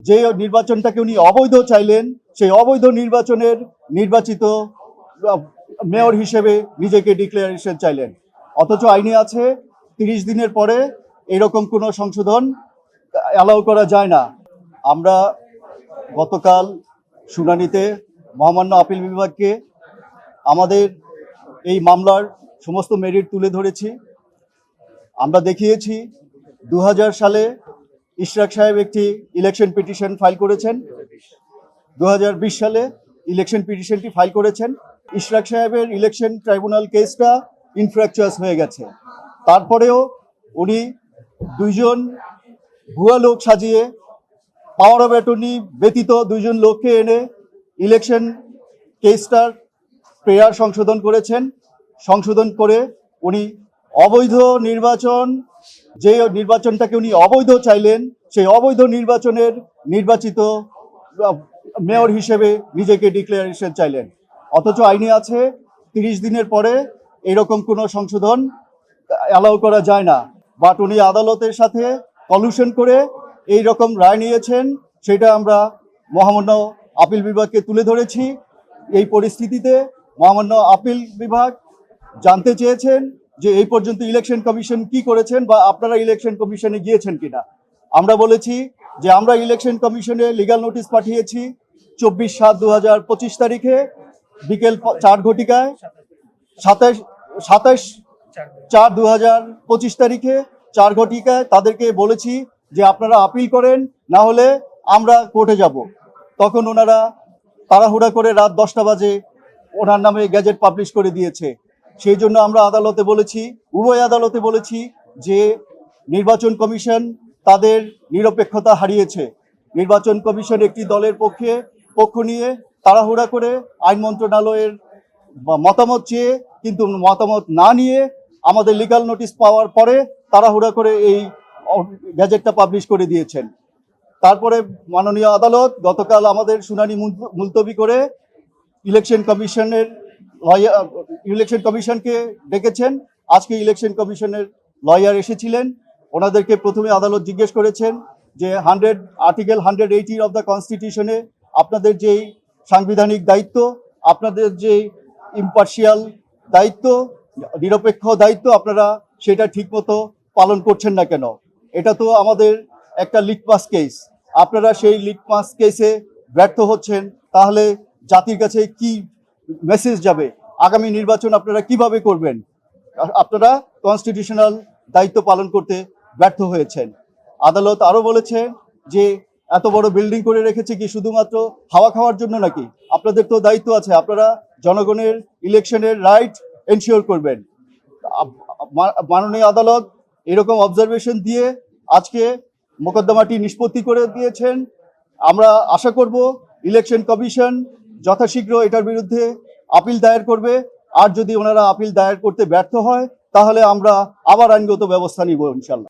যে নির্বাচনটাকে উনি অবৈধ চাইলেন, সেই অবৈধ নির্বাচনের নির্বাচিত মেয়র হিসেবে নিজেকে ডিক্লারেশন চাইলেন। অথচ আইনে আছে 30 দিনের পরে এরকম কোনো সংশোধন অ্যালাউ করা যায় না। আমরা গতকাল শুনানিতে মহামান্য আপিল বিভাগকে আমাদের এই মামলার সমস্ত মেরিট তুলে ধরেছি। আমরা দেখিয়েছি 2000 সালে ইশরাক সাহেব একটি ইলেকশন পিটিশন ফাইল করেছেন, 2020 সালে ইলেকশন পিটিশনটি ফাইল করেছেন। ইশরাক সাহেবের ইলেকশন ট্রাইব্যুনাল কেসটা ইনফ্র্যাকচুয়াস হয়ে গেছে। তারপরেও উনি 2 জন ভুয়া লোক সাজিয়ে পাওয়ার অফ অ্যাটর্নি ব্যতীত 2 জন লোককে এনে ইলেকশন কেসটার প্রেয়ার সংশোধন করেছেন। সংশোধন করে উনি অবৈধ নির্বাচন, যে নির্বাচনটাকে উনি অবৈধ চাইলেন, সেই অবৈধ নির্বাচনের নির্বাচিত মেয়র হিসেবে নিজেকে ডিক্লারেশন চাইলেন। অথচ আইনে আছে 30 দিনের পরে এরকম কোনো সংশোধন অ্যালাউ করা যায় না। বাট উনি আদালতের সাথে কলিউশন করে এই রকম রায় নিয়েছেন, সেটা আমরা মহামান্য আপিল বিভাগকে তুলে ধরেছি। এই পরিস্থিতিতে মহামান্য আপিল বিভাগ জানতে চেয়েছেন যে এই পর্যন্ত ইলেকশন কমিশন কি করেছেন বা আপনারা ইলেকশন কমিশনে গিয়েছেন কিনা। আমরা বলেছি যে আমরা ইলেকশন কমিশনে লিগ্যাল নোটিশ পাঠিয়েছি 24/7/2025 তারিখে বিকেল 4 ঘটিকায়, 27/4/2025 তারিখে 4 ঘটিকায় তাদেরকে বলেছি যে আপনারা আপিল করেন, না হলে আমরা কোর্টে যাব। তখন ওনারা তাড়াহুড়া করে রাত 10টা বাজে ওনার নামে গ্যাজেট পাবলিশ করে দিয়েছে। সেই জন্য আমরা আদালতে বলেছি, উভয় আদালতে বলেছি যে নির্বাচন কমিশন তাদের নিরপেক্ষতা হারিয়েছে। নির্বাচন কমিশন একটি দলের পক্ষ নিয়ে তাড়াহুড়া করে আইন মন্ত্রণালয়ের মতামত চেয়ে, কিন্তু মতামত না নিয়ে আমাদের লিগ্যাল নোটিশ পাওয়ার পরে তাড়াহুড়া করে এই গ্যাজেটটা পাবলিশ করে দিয়েছেন। তারপরে মাননীয় আদালত গতকাল আমাদের শুনানি মুলতবি করে ইলেকশন কমিশনকে ডেকেছেন। আজকে ইলেকশন কমিশনের লয়ার এসেছিলেন। ওনাদেরকে প্রথমে আদালত জিজ্ঞেস করেছেন যে আর্টিকেল 180 অফ দ্য কনস্টিটিউশনে আপনাদের যেই সাংবিধানিক দায়িত্ব, আপনাদের যে ইম্পার্শিয়াল দায়িত্ব, নিরপেক্ষ দায়িত্ব, আপনারা সেটা ঠিকমতো পালন করছেন না কেন? এটা তো আমাদের একটা লিটমাস কেস। আপনারা সেই লিটমাস কেসে ব্যর্থ হচ্ছেন, তাহলে জাতির কাছে কি মেসেজ যাবে? আগামী নির্বাচন আপনারা কিভাবে করবেন? আপনারা কনস্টিটিউশনাল দায়িত্ব পালন করতে ব্যর্থ হয়েছেন। আদালত আরো বলেছে যে এত বড় বিল্ডিং করে রেখেছে কি শুধুমাত্র হাওয়া খাওয়ার জন্য নাকি? আপনাদের তো দায়িত্ব আছে, আপনারা জনগণের ইলেকশনের রাইট এনশিওর করবেন। মাননীয় আদালত এরকম অবজারভেশন দিয়ে আজকে মোকদ্দমাটি নিষ্পত্তি করে দিয়েছেন। আমরা আশা করব ইলেকশন কমিশন যথাশীঘ্র এটার বিরুদ্ধে আপিল দায়ের করবে। আর যদি ওনারা আপিল দায়ের করতে ব্যর্থ হয়, তাহলে আমরা আবার আইনগত ব্যবস্থা নিব ইনশাল্লাহ।